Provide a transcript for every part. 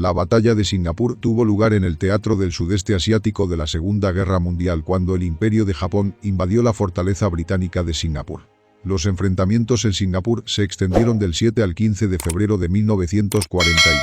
La batalla de Singapur tuvo lugar en el teatro del sudeste asiático de la Segunda Guerra Mundial cuando el Imperio de Japón invadió la fortaleza británica de Singapur. Los enfrentamientos en Singapur se extendieron del 7 al 15 de febrero de 1942.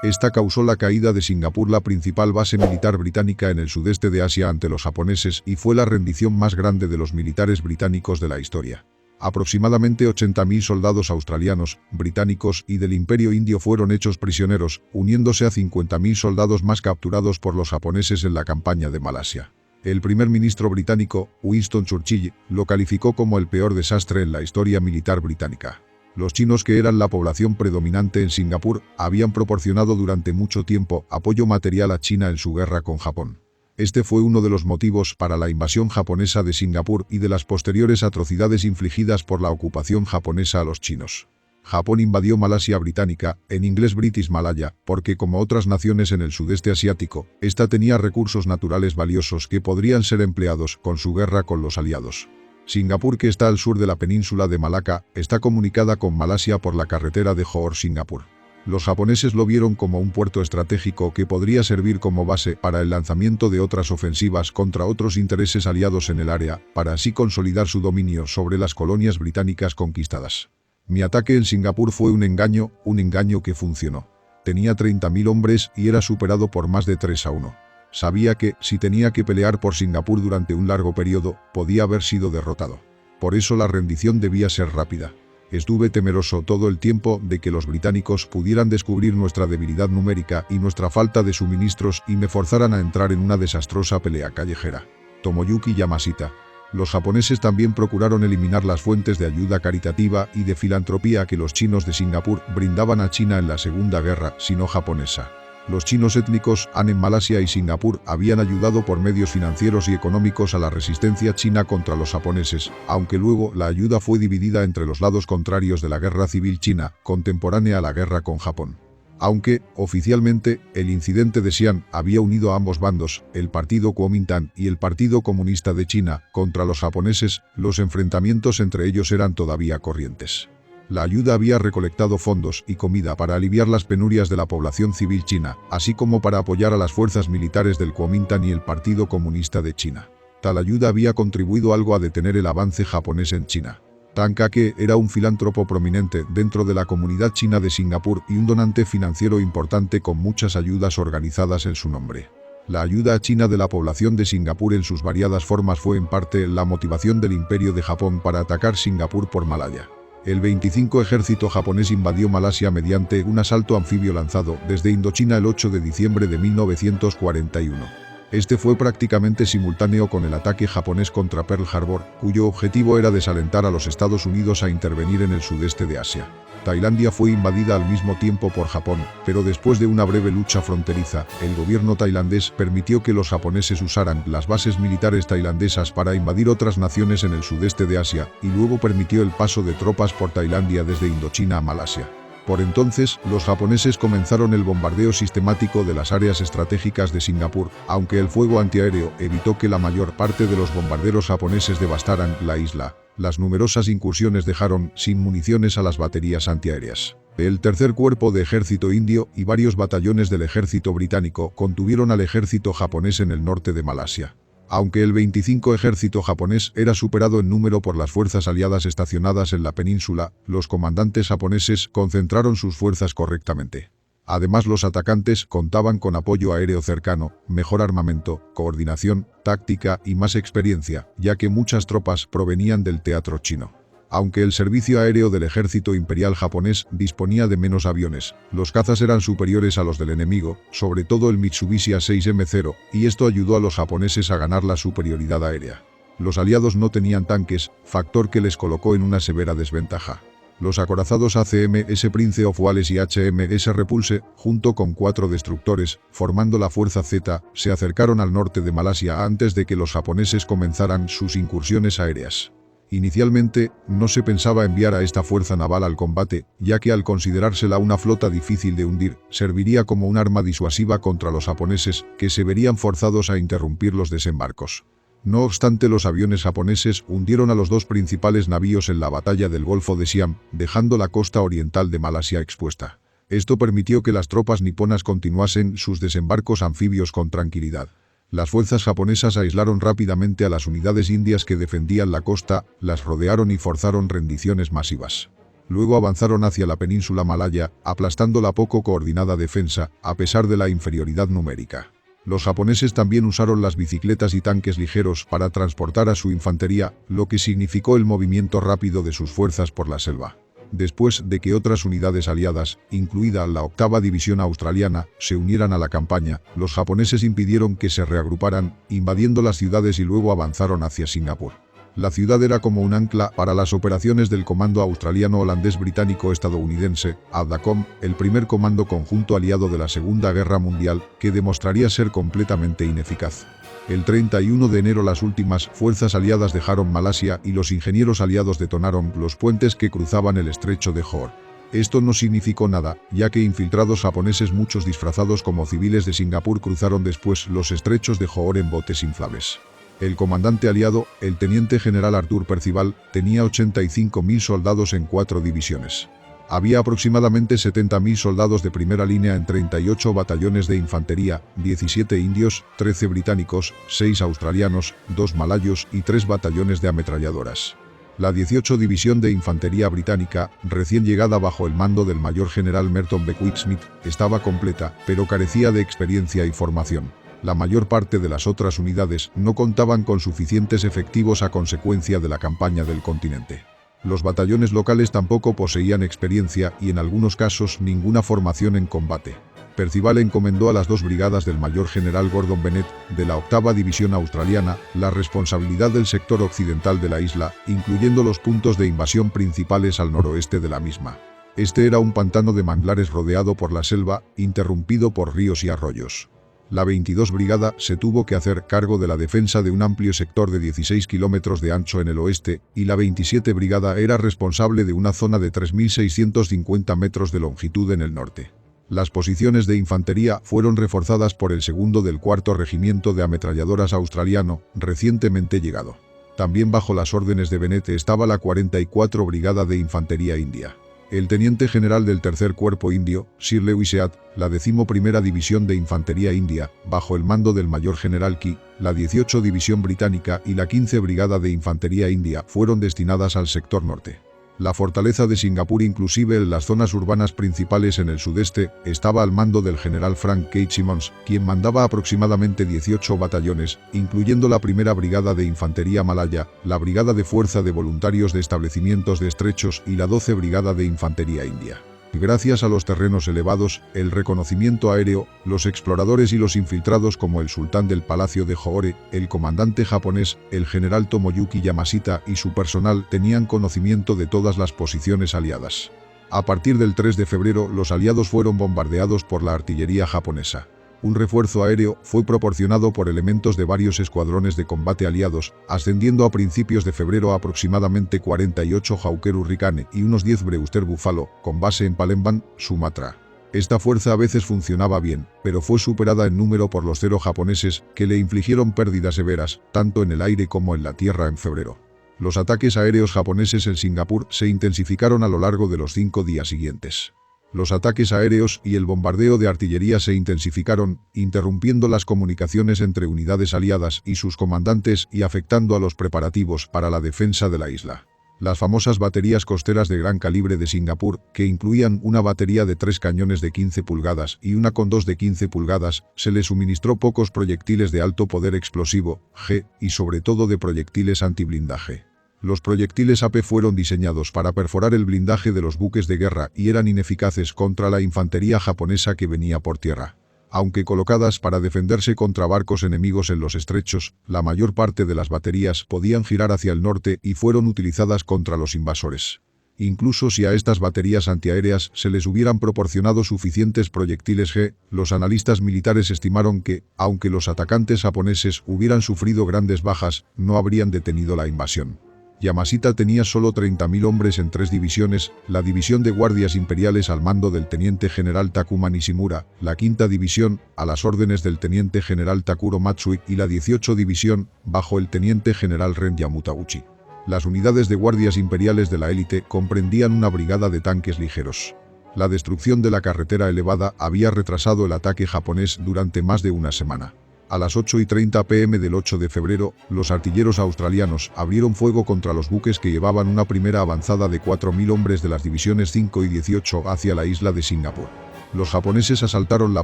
Esta causó la caída de Singapur, la principal base militar británica en el sudeste de Asia, ante los japoneses, y fue la rendición más grande de los militares británicos de la historia. Aproximadamente 80.000 soldados australianos, británicos y del Imperio Indio fueron hechos prisioneros, uniéndose a 50.000 soldados más capturados por los japoneses en la campaña de Malasia. El primer ministro británico, Winston Churchill, lo calificó como el peor desastre en la historia militar británica. Los chinos, que eran la población predominante en Singapur, habían proporcionado durante mucho tiempo apoyo material a China en su guerra con Japón. Este fue uno de los motivos para la invasión japonesa de Singapur y de las posteriores atrocidades infligidas por la ocupación japonesa a los chinos. Japón invadió Malasia Británica, en inglés British Malaya, porque, como otras naciones en el sudeste asiático, esta tenía recursos naturales valiosos que podrían ser empleados con su guerra con los aliados. Singapur, que está al sur de la península de Malaca, está comunicada con Malasia por la carretera de Johor-Singapur. Los japoneses lo vieron como un puerto estratégico que podría servir como base para el lanzamiento de otras ofensivas contra otros intereses aliados en el área, para así consolidar su dominio sobre las colonias británicas conquistadas. Mi ataque en Singapur fue un engaño que funcionó. Tenía 30.000 hombres y era superado por más de 3-1. Sabía que, si tenía que pelear por Singapur durante un largo periodo, podía haber sido derrotado. Por eso la rendición debía ser rápida. Estuve temeroso todo el tiempo de que los británicos pudieran descubrir nuestra debilidad numérica y nuestra falta de suministros y me forzaran a entrar en una desastrosa pelea callejera. Tomoyuki Yamashita. Los japoneses también procuraron eliminar las fuentes de ayuda caritativa y de filantropía que los chinos de Singapur brindaban a China en la Segunda Guerra Sino-Japonesa. Los chinos étnicos Han en Malasia y Singapur habían ayudado por medios financieros y económicos a la resistencia china contra los japoneses, aunque luego la ayuda fue dividida entre los lados contrarios de la Guerra Civil China, contemporánea a la guerra con Japón. Aunque, oficialmente, el incidente de Xi'an había unido a ambos bandos, el Partido Kuomintang y el Partido Comunista de China, contra los japoneses, los enfrentamientos entre ellos eran todavía corrientes. La ayuda había recolectado fondos y comida para aliviar las penurias de la población civil china, así como para apoyar a las fuerzas militares del Kuomintang y el Partido Comunista de China. Tal ayuda había contribuido algo a detener el avance japonés en China. Tang Kake era un filántropo prominente dentro de la comunidad china de Singapur y un donante financiero importante con muchas ayudas organizadas en su nombre. La ayuda a China de la población de Singapur en sus variadas formas fue en parte la motivación del Imperio de Japón para atacar Singapur por Malaya. El 25 ejército japonés invadió Malasia mediante un asalto anfibio lanzado desde Indochina el 8 de diciembre de 1941. Este fue prácticamente simultáneo con el ataque japonés contra Pearl Harbor, cuyo objetivo era desalentar a los Estados Unidos a intervenir en el sudeste de Asia. Tailandia fue invadida al mismo tiempo por Japón, pero después de una breve lucha fronteriza, el gobierno tailandés permitió que los japoneses usaran las bases militares tailandesas para invadir otras naciones en el sudeste de Asia, y luego permitió el paso de tropas por Tailandia desde Indochina a Malasia. Por entonces, los japoneses comenzaron el bombardeo sistemático de las áreas estratégicas de Singapur, aunque el fuego antiaéreo evitó que la mayor parte de los bombarderos japoneses devastaran la isla. Las numerosas incursiones dejaron sin municiones a las baterías antiaéreas. El tercer cuerpo de ejército indio y varios batallones del ejército británico contuvieron al ejército japonés en el norte de Malasia. Aunque el 25 ejército japonés era superado en número por las fuerzas aliadas estacionadas en la península, los comandantes japoneses concentraron sus fuerzas correctamente. Además, los atacantes contaban con apoyo aéreo cercano, mejor armamento, coordinación, táctica y más experiencia, ya que muchas tropas provenían del teatro chino. Aunque el servicio aéreo del ejército imperial japonés disponía de menos aviones, los cazas eran superiores a los del enemigo, sobre todo el Mitsubishi A6M0, y esto ayudó a los japoneses a ganar la superioridad aérea. Los aliados no tenían tanques, factor que les colocó en una severa desventaja. Los acorazados ACMS Prince of Wales y HMS Repulse, junto con 4 destructores, formando la Fuerza Z, se acercaron al norte de Malasia antes de que los japoneses comenzaran sus incursiones aéreas. Inicialmente, no se pensaba enviar a esta fuerza naval al combate, ya que al considerársela una flota difícil de hundir, serviría como un arma disuasiva contra los japoneses, que se verían forzados a interrumpir los desembarcos. No obstante, los aviones japoneses hundieron a los 2 principales navíos en la batalla del Golfo de Siam, dejando la costa oriental de Malasia expuesta. Esto permitió que las tropas niponas continuasen sus desembarcos anfibios con tranquilidad. Las fuerzas japonesas aislaron rápidamente a las unidades indias que defendían la costa, las rodearon y forzaron rendiciones masivas. Luego avanzaron hacia la península malaya, aplastando la poco coordinada defensa, a pesar de la inferioridad numérica. Los japoneses también usaron las bicicletas y tanques ligeros para transportar a su infantería, lo que significó el movimiento rápido de sus fuerzas por la selva. Después de que otras unidades aliadas, incluida la 8ª División Australiana, se unieran a la campaña, los japoneses impidieron que se reagruparan, invadiendo las ciudades y luego avanzaron hacia Singapur. La ciudad era como un ancla para las operaciones del Comando Australiano Holandés Británico-Estadounidense, ADACOM, el primer comando conjunto aliado de la Segunda Guerra Mundial, que demostraría ser completamente ineficaz. El 31 de enero las últimas fuerzas aliadas dejaron Malasia y los ingenieros aliados detonaron los puentes que cruzaban el estrecho de Johor. Esto no significó nada, ya que infiltrados japoneses muchos disfrazados como civiles de Singapur cruzaron después los estrechos de Johor en botes inflables. El comandante aliado, el teniente general Arthur Percival, tenía 85.000 soldados en 4 divisiones. Había aproximadamente 70.000 soldados de primera línea en 38 batallones de infantería, 17 indios, 13 británicos, 6 australianos, 2 malayos y 3 batallones de ametralladoras. La 18 División de Infantería Británica, recién llegada bajo el mando del mayor general Merton Beckwith Smith, estaba completa, pero carecía de experiencia y formación. La mayor parte de las otras unidades no contaban con suficientes efectivos a consecuencia de la campaña del continente. Los batallones locales tampoco poseían experiencia y en algunos casos ninguna formación en combate. Percival encomendó a las 2 brigadas del mayor general Gordon Bennett, de la 8ª División Australiana, la responsabilidad del sector occidental de la isla, incluyendo los puntos de invasión principales al noroeste de la misma. Este era un pantano de manglares rodeado por la selva, interrumpido por ríos y arroyos. La 22 Brigada se tuvo que hacer cargo de la defensa de un amplio sector de 16 kilómetros de ancho en el oeste, y la 27 Brigada era responsable de una zona de 3.650 metros de longitud en el norte. Las posiciones de infantería fueron reforzadas por el 2º del 4º Regimiento de Ametralladoras australiano, recientemente llegado. También bajo las órdenes de Bennett estaba la 44 Brigada de Infantería India. El teniente general del Tercer Cuerpo Indio, Sir Lewis Eade, la 11ª División de Infantería India, bajo el mando del mayor general Key, la 18 División Británica y la 15 Brigada de Infantería India fueron destinadas al sector norte. La fortaleza de Singapur, inclusive en las zonas urbanas principales en el sudeste, estaba al mando del general Frank K. Simmons, quien mandaba aproximadamente 18 batallones, incluyendo la 1ª Brigada de Infantería Malaya, la Brigada de Fuerza de Voluntarios de Establecimientos de Estrechos y la 12 Brigada de Infantería India. Gracias a los terrenos elevados, el reconocimiento aéreo, los exploradores y los infiltrados como el sultán del Palacio de Johore, el comandante japonés, el general Tomoyuki Yamashita y su personal tenían conocimiento de todas las posiciones aliadas. A partir del 3 de febrero, los aliados fueron bombardeados por la artillería japonesa. Un refuerzo aéreo fue proporcionado por elementos de varios escuadrones de combate aliados, ascendiendo a principios de febrero a aproximadamente 48 Hawker Hurricane y unos 10 Brewster Buffalo, con base en Palembang, Sumatra. Esta fuerza a veces funcionaba bien, pero fue superada en número por los 0 japoneses, que le infligieron pérdidas severas, tanto en el aire como en la tierra en febrero. Los ataques aéreos japoneses en Singapur se intensificaron a lo largo de los 5 días siguientes. Los ataques aéreos y el bombardeo de artillería se intensificaron, interrumpiendo las comunicaciones entre unidades aliadas y sus comandantes y afectando a los preparativos para la defensa de la isla. Las famosas baterías costeras de gran calibre de Singapur, que incluían una batería de 3 cañones de 15 pulgadas y una con 2 de 15 pulgadas, se les suministró pocos proyectiles de alto poder explosivo, G, y sobre todo de proyectiles antiblindaje. Los proyectiles AP fueron diseñados para perforar el blindaje de los buques de guerra y eran ineficaces contra la infantería japonesa que venía por tierra. Aunque colocadas para defenderse contra barcos enemigos en los estrechos, la mayor parte de las baterías podían girar hacia el norte y fueron utilizadas contra los invasores. Incluso si a estas baterías antiaéreas se les hubieran proporcionado suficientes proyectiles G, los analistas militares estimaron que, aunque los atacantes japoneses hubieran sufrido grandes bajas, no habrían detenido la invasión. Yamashita tenía solo 30.000 hombres en 3 divisiones, la división de guardias imperiales al mando del teniente general Takuma Nishimura, la 5ª división, a las órdenes del teniente general Takuro Matsui y la 18 división, bajo el teniente general Ren Yamutauchi. Las unidades de guardias imperiales de la élite comprendían una brigada de tanques ligeros. La destrucción de la carretera elevada había retrasado el ataque japonés durante más de una semana. A las 8:30 p.m. del 8 de febrero, los artilleros australianos abrieron fuego contra los buques que llevaban una primera avanzada de 4.000 hombres de las divisiones 5 y 18 hacia la isla de Singapur. Los japoneses asaltaron la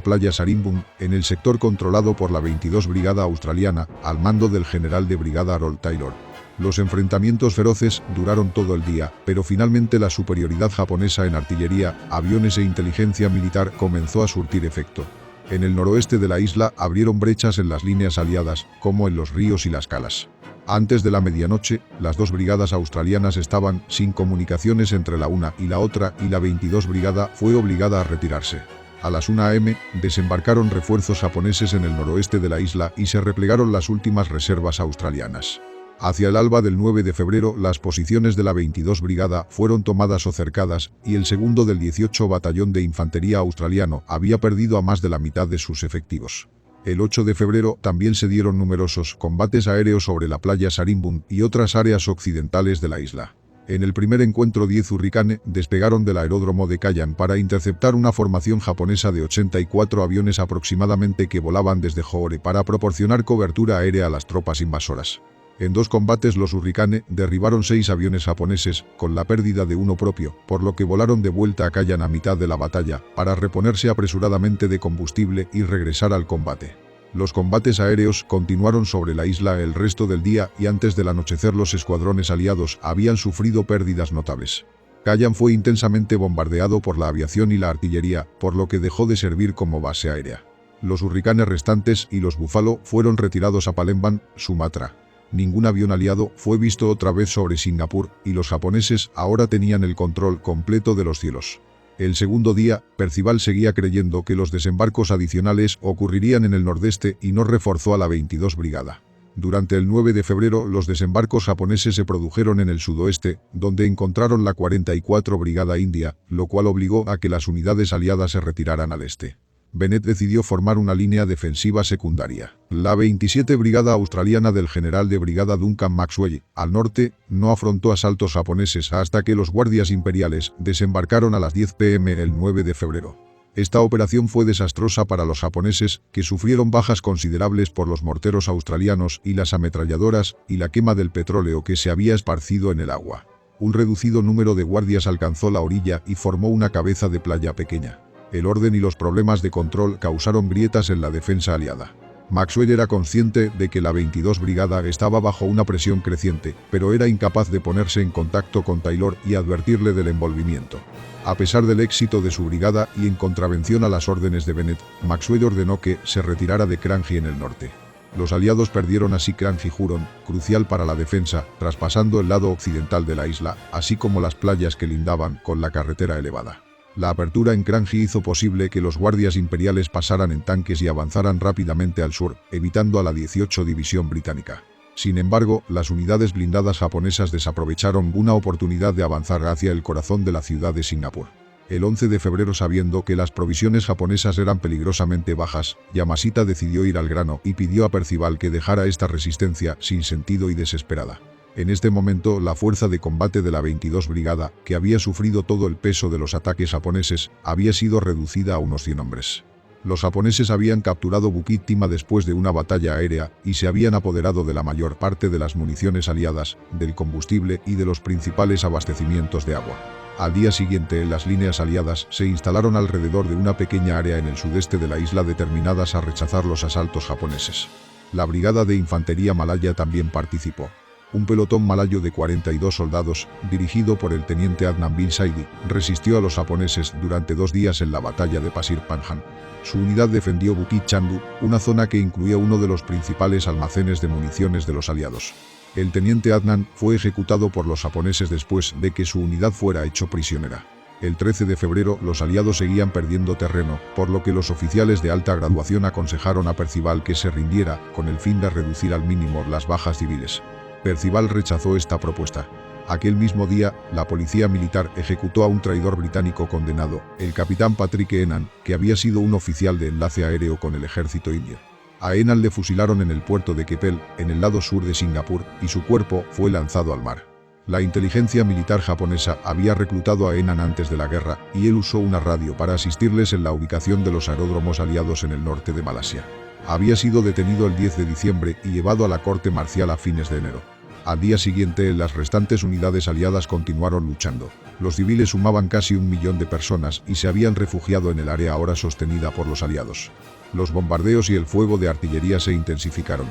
playa Sarimbun, en el sector controlado por la 22 Brigada Australiana, al mando del general de brigada Harold Taylor. Los enfrentamientos feroces duraron todo el día, pero finalmente la superioridad japonesa en artillería, aviones e inteligencia militar comenzó a surtir efecto. En el noroeste de la isla abrieron brechas en las líneas aliadas, como en los ríos y las calas. Antes de la medianoche, las dos brigadas australianas estaban sin comunicaciones entre la una y la otra y la 22 Brigada fue obligada a retirarse. A las 1 a.m., desembarcaron refuerzos japoneses en el noroeste de la isla y se replegaron las últimas reservas australianas. Hacia el alba del 9 de febrero, las posiciones de la 22 Brigada fueron tomadas o cercadas y el segundo del 18 Batallón de Infantería australiano había perdido a más de la mitad de sus efectivos. El 8 de febrero también se dieron numerosos combates aéreos sobre la playa Sarimbun y otras áreas occidentales de la isla. En el primer encuentro 10 Hurricane despegaron del aeródromo de Kayan para interceptar una formación japonesa de 84 aviones aproximadamente que volaban desde Johore para proporcionar cobertura aérea a las tropas invasoras. En dos combates los Hurricane derribaron 6 aviones japoneses, con la pérdida de uno propio, por lo que volaron de vuelta a Kayan a mitad de la batalla, para reponerse apresuradamente de combustible y regresar al combate. Los combates aéreos continuaron sobre la isla el resto del día y antes del anochecer los escuadrones aliados habían sufrido pérdidas notables. Kayan fue intensamente bombardeado por la aviación y la artillería, por lo que dejó de servir como base aérea. Los Hurricane restantes y los Buffalo fueron retirados a Palembang, Sumatra. Ningún avión aliado fue visto otra vez sobre Singapur y los japoneses ahora tenían el control completo de los cielos. El segundo día, Percival seguía creyendo que los desembarcos adicionales ocurrirían en el nordeste y no reforzó a la 22 Brigada. Durante el 9 de febrero los desembarcos japoneses se produjeron en el sudoeste, donde encontraron la 44 Brigada India, lo cual obligó a que las unidades aliadas se retiraran al este. Bennett decidió formar una línea defensiva secundaria. La 27 Brigada Australiana del general de brigada Duncan Maxwell, al norte, no afrontó asaltos japoneses hasta que los guardias imperiales desembarcaron a las 10 p.m. el 9 de febrero. Esta operación fue desastrosa para los japoneses, que sufrieron bajas considerables por los morteros australianos y las ametralladoras y la quema del petróleo que se había esparcido en el agua. Un reducido número de guardias alcanzó la orilla y formó una cabeza de playa pequeña. El orden y los problemas de control causaron grietas en la defensa aliada. Maxwell era consciente de que la 22 Brigada estaba bajo una presión creciente, pero era incapaz de ponerse en contacto con Taylor y advertirle del envolvimiento. A pesar del éxito de su brigada y en contravención a las órdenes de Bennett, Maxwell ordenó que se retirara de Kranji en el norte. Los aliados perdieron así Kranji Huron, crucial para la defensa, traspasando el lado occidental de la isla, así como las playas que lindaban con la carretera elevada. La apertura en Kranji hizo posible que los guardias imperiales pasaran en tanques y avanzaran rápidamente al sur, evitando a la 18 División Británica. Sin embargo, las unidades blindadas japonesas desaprovecharon una oportunidad de avanzar hacia el corazón de la ciudad de Singapur. El 11 de febrero, sabiendo que las provisiones japonesas eran peligrosamente bajas, Yamashita decidió ir al grano y pidió a Percival que dejara esta resistencia sin sentido y desesperada. En este momento, la fuerza de combate de la 22 Brigada, que había sufrido todo el peso de los ataques japoneses, había sido reducida a unos 100 hombres. Los japoneses habían capturado Bukit Timah después de una batalla aérea y se habían apoderado de la mayor parte de las municiones aliadas, del combustible y de los principales abastecimientos de agua. Al día siguiente, las líneas aliadas se instalaron alrededor de una pequeña área en el sudeste de la isla determinadas a rechazar los asaltos japoneses. La Brigada de Infantería Malaya también participó. Un pelotón malayo de 42 soldados, dirigido por el teniente Adnan bin Saidi, resistió a los japoneses durante 2 días en la batalla de Pasir Panjang. Su unidad defendió Bukit Chandu, una zona que incluía uno de los principales almacenes de municiones de los aliados. El teniente Adnan fue ejecutado por los japoneses después de que su unidad fuera hecho prisionera. El 13 de febrero los aliados seguían perdiendo terreno, por lo que los oficiales de alta graduación aconsejaron a Percival que se rindiera, con el fin de reducir al mínimo las bajas civiles. Percival rechazó esta propuesta. Aquel mismo día, la policía militar ejecutó a un traidor británico condenado, el capitán Patrick Enan, que había sido un oficial de enlace aéreo con el ejército indio. A Enan le fusilaron en el puerto de Keppel, en el lado sur de Singapur, y su cuerpo fue lanzado al mar. La inteligencia militar japonesa había reclutado a Henan antes de la guerra, y él usó una radio para asistirles en la ubicación de los aeródromos aliados en el norte de Malasia. Había sido detenido el 10 de diciembre y llevado a la corte marcial a fines de enero. Al día siguiente, las restantes unidades aliadas continuaron luchando. Los civiles sumaban casi 1 millón de personas y se habían refugiado en el área ahora sostenida por los aliados. Los bombardeos y el fuego de artillería se intensificaron.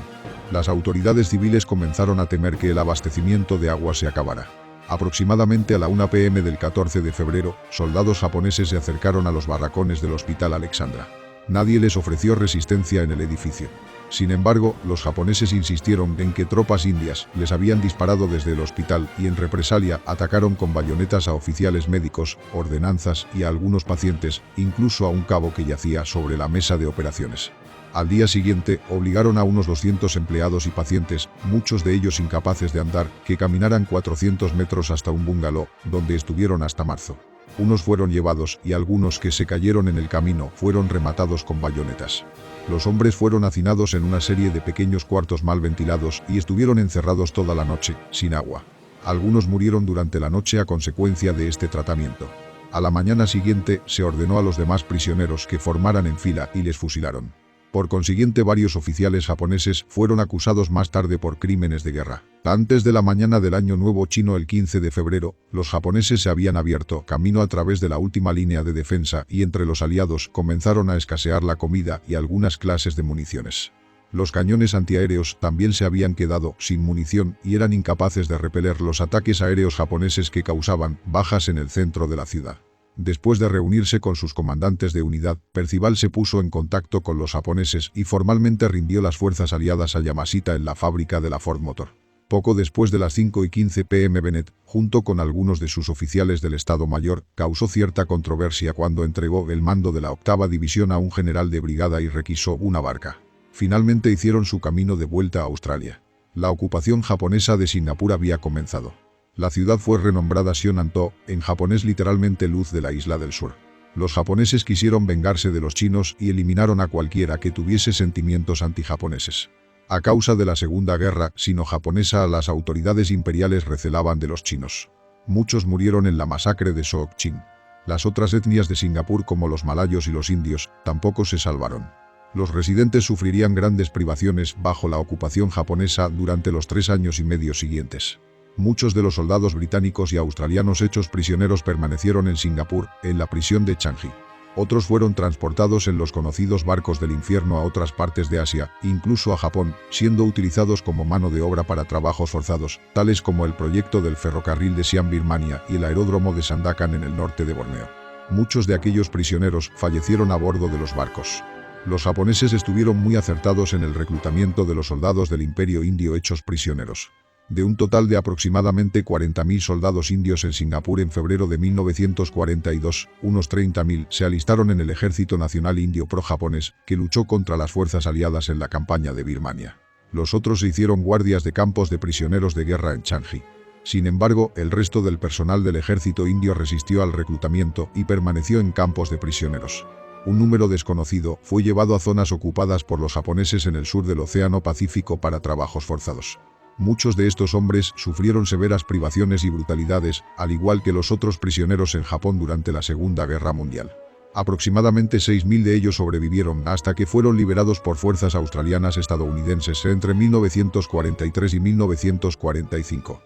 Las autoridades civiles comenzaron a temer que el abastecimiento de agua se acabara. Aproximadamente a la 1 p.m. del 14 de febrero, soldados japoneses se acercaron a los barracones del Hospital Alexandra. Nadie les ofreció resistencia en el edificio. Sin embargo, los japoneses insistieron en que tropas indias les habían disparado desde el hospital y en represalia atacaron con bayonetas a oficiales médicos, ordenanzas y a algunos pacientes, incluso a un cabo que yacía sobre la mesa de operaciones. Al día siguiente, obligaron a unos 200 empleados y pacientes, muchos de ellos incapaces de andar, que caminaran 400 metros hasta un bungalow, donde estuvieron hasta marzo. Unos fueron llevados y algunos que se cayeron en el camino fueron rematados con bayonetas. Los hombres fueron hacinados en una serie de pequeños cuartos mal ventilados y estuvieron encerrados toda la noche, sin agua. Algunos murieron durante la noche a consecuencia de este tratamiento. A la mañana siguiente, se ordenó a los demás prisioneros que formaran en fila y les fusilaron. Por consiguiente, varios oficiales japoneses fueron acusados más tarde por crímenes de guerra. Antes de la mañana del Año Nuevo Chino el 15 de febrero, los japoneses se habían abierto camino a través de la última línea de defensa y entre los aliados comenzaron a escasear la comida y algunas clases de municiones. Los cañones antiaéreos también se habían quedado sin munición y eran incapaces de repeler los ataques aéreos japoneses que causaban bajas en el centro de la ciudad. Después de reunirse con sus comandantes de unidad, Percival se puso en contacto con los japoneses y formalmente rindió las fuerzas aliadas a Yamashita en la fábrica de la Ford Motor. Poco después de las 5:15 p.m. Bennett, junto con algunos de sus oficiales del Estado Mayor, causó cierta controversia cuando entregó el mando de la 8ª División a un general de brigada y requisó una barca. Finalmente hicieron su camino de vuelta a Australia. La ocupación japonesa de Singapur había comenzado. La ciudad fue renombrada Sionanto, en japonés literalmente luz de la isla del sur. Los japoneses quisieron vengarse de los chinos y eliminaron a cualquiera que tuviese sentimientos antijaponeses. A causa de la Segunda Guerra Sino-Japonesa, las autoridades imperiales recelaban de los chinos. Muchos murieron en la masacre de Sook-Chin. Las otras etnias de Singapur, como los malayos y los indios, tampoco se salvaron. Los residentes sufrirían grandes privaciones bajo la ocupación japonesa durante los 3 años y medio siguientes. Muchos de los soldados británicos y australianos hechos prisioneros permanecieron en Singapur, en la prisión de Changi. Otros fueron transportados en los conocidos barcos del infierno a otras partes de Asia, incluso a Japón, siendo utilizados como mano de obra para trabajos forzados, tales como el proyecto del ferrocarril de Siam Birmania y el aeródromo de Sandakan en el norte de Borneo. Muchos de aquellos prisioneros fallecieron a bordo de los barcos. Los japoneses estuvieron muy acertados en el reclutamiento de los soldados del Imperio Indio hechos prisioneros. De un total de aproximadamente 40.000 soldados indios en Singapur en febrero de 1942, unos 30.000 se alistaron en el Ejército Nacional Indio pro-japonés, que luchó contra las fuerzas aliadas en la campaña de Birmania. Los otros se hicieron guardias de campos de prisioneros de guerra en Changi. Sin embargo, el resto del personal del ejército indio resistió al reclutamiento y permaneció en campos de prisioneros. Un número desconocido fue llevado a zonas ocupadas por los japoneses en el sur del Océano Pacífico para trabajos forzados. Muchos de estos hombres sufrieron severas privaciones y brutalidades, al igual que los otros prisioneros en Japón durante la Segunda Guerra Mundial. Aproximadamente 6.000 de ellos sobrevivieron hasta que fueron liberados por fuerzas australianas estadounidenses entre 1943 y 1945.